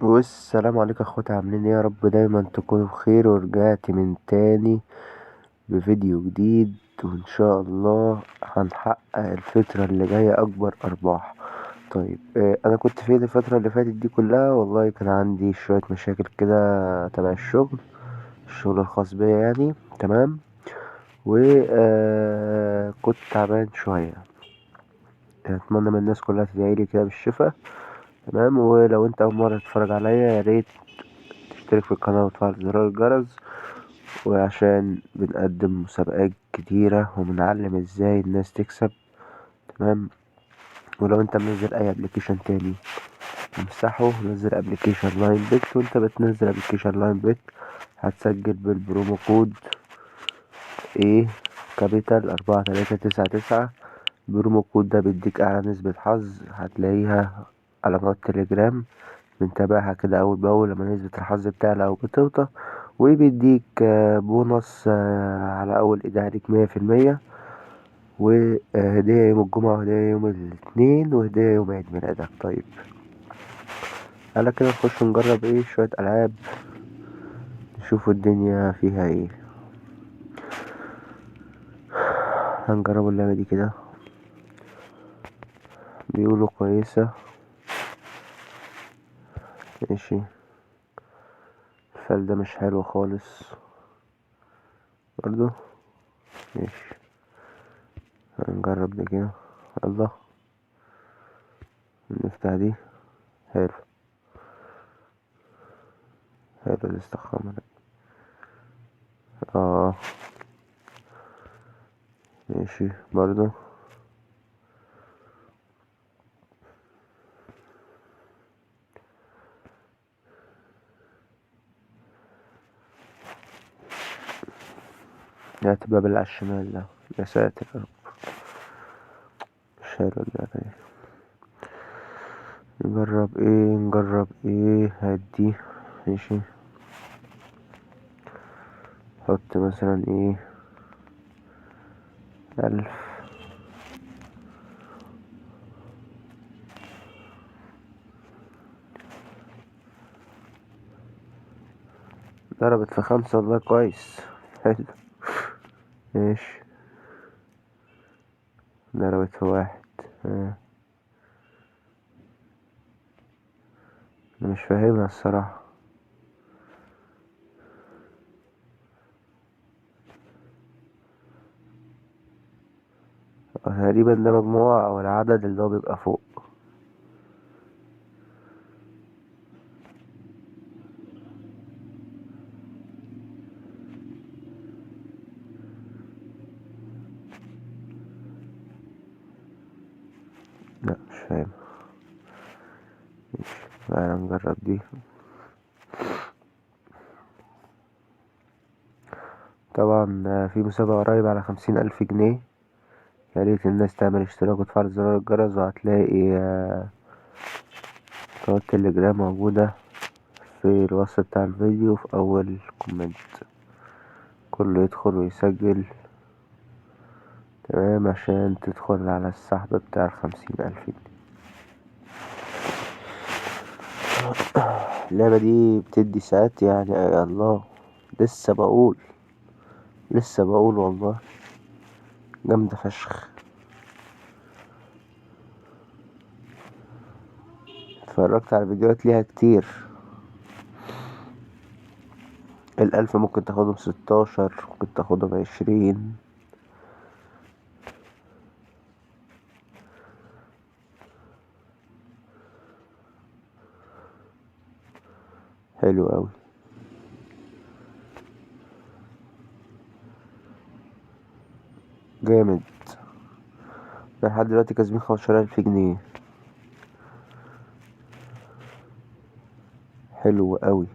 والسلام عليكم اخواتي، عاملين ايه؟ يا رب دايما تكونوا بخير. ورجعت من تاني بفيديو جديد، وان شاء الله هنحقق الفترة اللي جاية اكبر ارباح. طيب، انا كنت فين الفترة اللي فاتت دي كلها؟ والله كان عندي شوية مشاكل كده تبع الشغل الخاص بيا يعني. تمام. و كنت تعبان شوية. اتمنى من الناس كلها تدعيلي كده بالشفاء. تمام. ولو انت اول مرة تتفرج عليا، يا ريت تشترك في القناة وتفعل زرار الجرس، وعشان بنقدم مسابقات كتيرة وبنعلم ازاي الناس تكسب. تمام. ولو انت منزل اي ابلكيشن تاني امسحه، نزل ابلكيشن لاين بيت. وانت بتنزل ابلكيشن لاين بيت هتسجل بالبرومو كود ايه كابيتال 4399. البرومو كود ده بيديك اعلى نسبة حظ هتلاقيها على قناة تليجرام. بنتابعها كده اول باول لما نسبة الحظ بتعلى او بتوطى. وبيديك بونص على اول ايداع ليك 100%. وهدية يوم الجمعة، وهدية يوم الاثنين، وهدية يوم عيد ميلادك. طيب، على كده نخش نجرب ايه شوية العاب، نشوفوا الدنيا فيها ايه. هنجربوا اللعبة دي كده، بيقولوا كويسة. ماشي. الفال ده مش حلو خالص برضو. ماشي، هنجرب ده كده. الله، نفتح دي. حلو. حلو الاستخدام ده. اه. ماشي برضو. دي هتبقى باللي على الشمال ده. يا ساتر يا رب. مش حلو اللعبة دي. نجرب ايه هدي. ماشي. حط مثلا ايه 1000. ضربت في 5، والله كويس. حلو. ماشي. ضربت في 1. انا مش فاهمها الصراحة. تقريبا ده مجموع او العدد اللي هو بيبقى فوق. لا مش فاهم. ماشي، تعالى نجرب دي. طبعا في مسابقة قريب على 50,000 جنيه. يا ريت الناس تعمل اشتراك وتفعل زرار الجرس، وهتلاقي قناة تليجرام موجودة في الوصف بتاع الفيديو في أول كومنت. كله يدخل ويسجل. تمام، عشان تدخل على السحب بتاع 50,000 جنيه. اللعبة دي بتدي ساعات يعني، يا الله. لسه بقول والله. جامدة فشخ. اتفرجت على فيديوهات ليها كتير. 1000 ممكن تاخدهم 16، ممكن تاخدهم 20. حلو أوي. جامد. لحد دلوقتي كاسبين 15,000 جنيه. حلو أوي.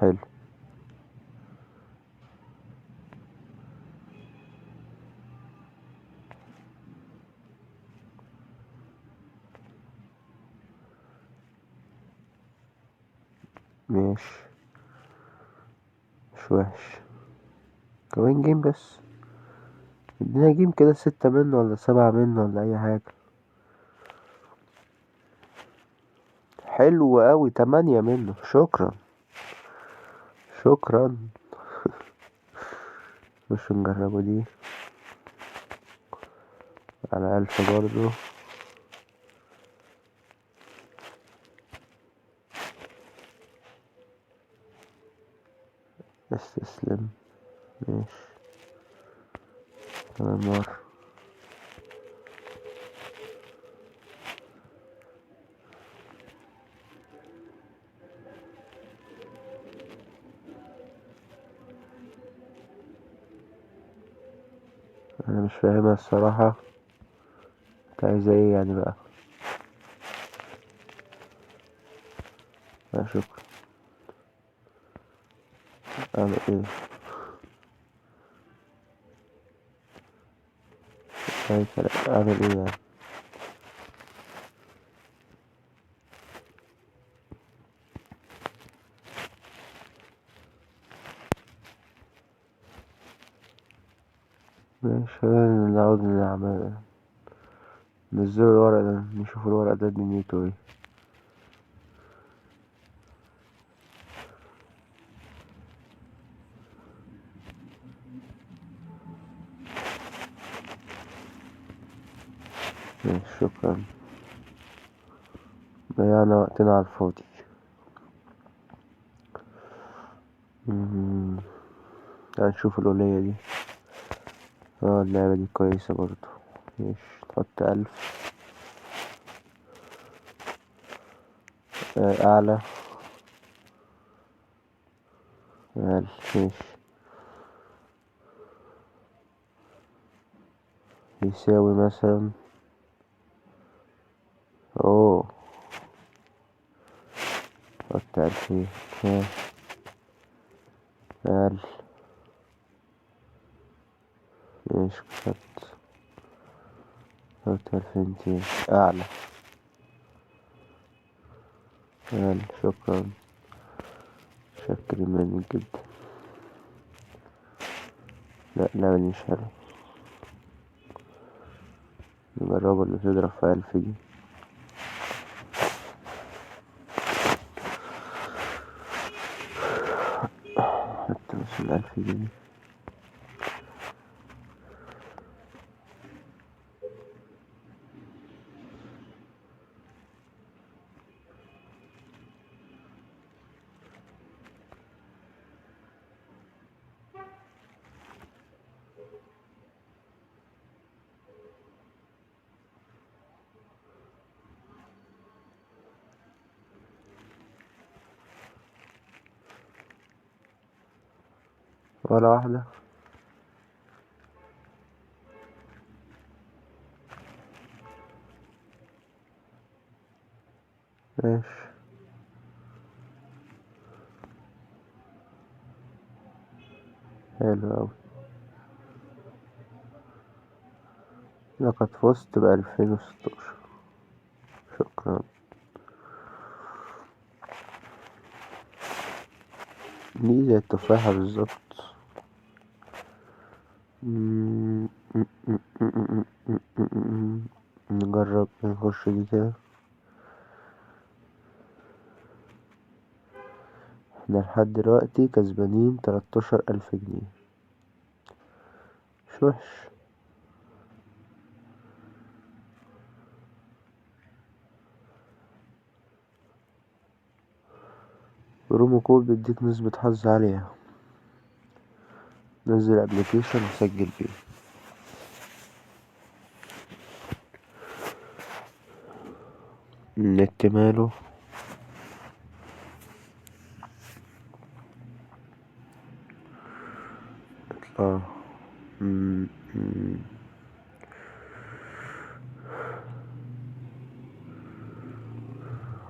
حلو. ماشي. مش وحش. كمان جيم بس. ادينا جيم كده، 6 منه ولا 7 منه ولا اي حاجة. حلو اوي، 8 منه، شكرا. شكرا. مش نجربه دي على 1000 برضو. استسلم. ماشي. كمان مرة. انا مش فاهمها الصراحة، انت عايزة ايه يعني بقى؟ لا شكرا. اعمل ايه؟ اي كلام، اعمل ايه يعني؟ ماشي، نقعد نعمل، نزلوا الورق ده، نشوف الورق ده دنيته ايه. ماشي شكرا. ضيعنا وقتنا على الفاضي. مم. تعال نشوف الأولية دي. اه اللعبة دي كويسة برضو. ماشي، تحط 1000. أعلى. 1000. ماشي. يساوي مثلا. اوه. حط 1000 ايه؟ ها. 1000. ماشي كسبت. حط 1200. أعلى. 1000. شكرا. شكرا منك جدا. لا اللعبة دي مش حلوة. نجربها اللي تضرب في 1000 دي. حتى مثلا 1000 جنيه. ولا واحدة. ماشي. حلو أوي. لقد فزت ب2016. شكرا. دي زي التفاحة بالظبط. نجرب نخش دي كده. احنا لحد دلوقتي كسبانين 13000 جنيه. مش وحش. برومو كود بيديك نسبة حظ عالية. نزل ابلكيشن وسجل بيه. النت ماله. اطلع. م- م-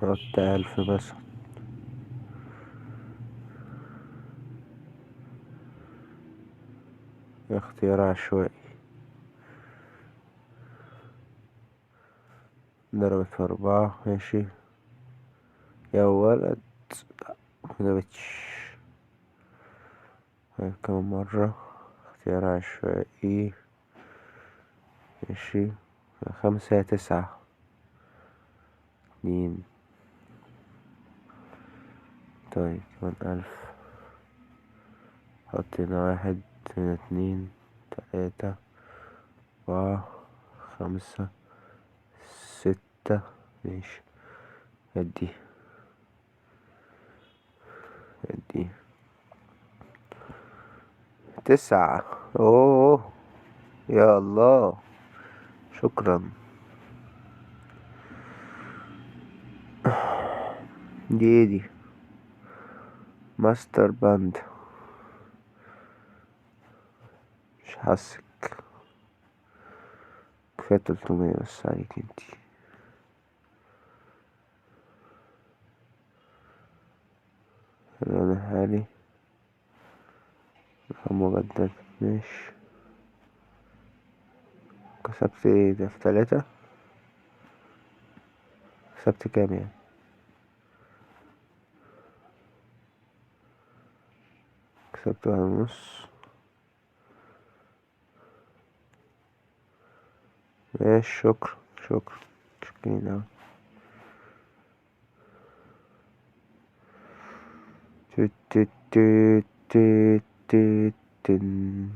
حط 1000 بس. اختيار عشوائي. ضربت في 4. ماشي. يا ولد. مجابتش. كمان مرة. اختيار عشوائي. ماشي. 5 9 2. طيب كمان 1000. حط هنا 1 هنا 2 3 4 5 6. ماشي. ادي 9. اوه يا الله. شكرا. دي ايه دي؟ ماستر باند. مش حاسك. كفاية 300 بس عليك انتي. انا حالي رقم مجدد. ماشي. كسبت ايه ده في 3؟ كسبت كام يعني؟ كسبت 1.5. ماشي. شكرا. شكرا. شكرين اوي. تت تت تت تت تت تن.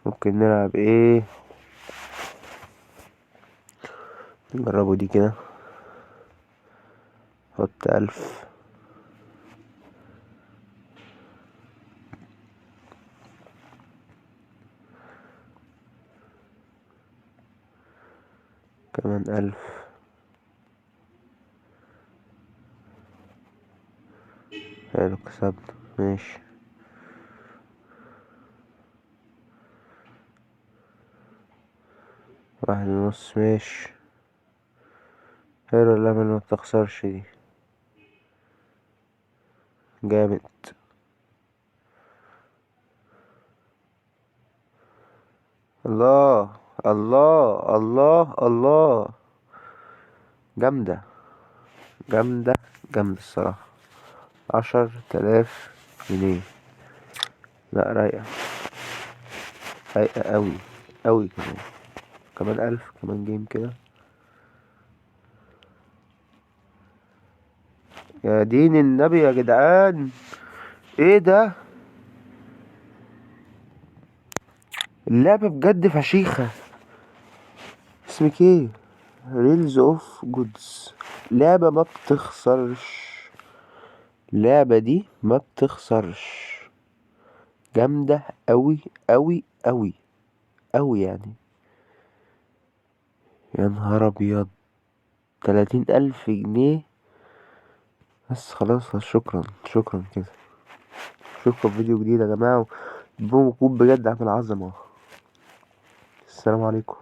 ممكن نلعب ايه؟ نجربوا دي كده. حط 1000. كمان 1000. حلو كسبت. ماشي. 1.5. ماشي. حلو اللعبة اللي مبتخسرش دي. جامد. الله الله الله الله. جامدة. جامدة. جامدة الصراحة. 10,000 جنيه. لا رايقة. رايقة أوي. أوي كمان. كمان 1000 كمان جيم كده. يا دين النبي يا جدعان. ايه ده؟ اللعبة بجد فشيخة. اسمك ايه؟ ريلز اوف جودز. لعبة ما بتخسرش. اللعبة دي ما بتخسرش. جامدة أوي أوي أوي أوي يعني. يا نهار أبيض. 30,000 جنيه. بس خلاص شكرا. شكرا كده. اشوفكم في فيديو جديد يا جماعة. بوم بجد عامل عظمة. السلام عليكم.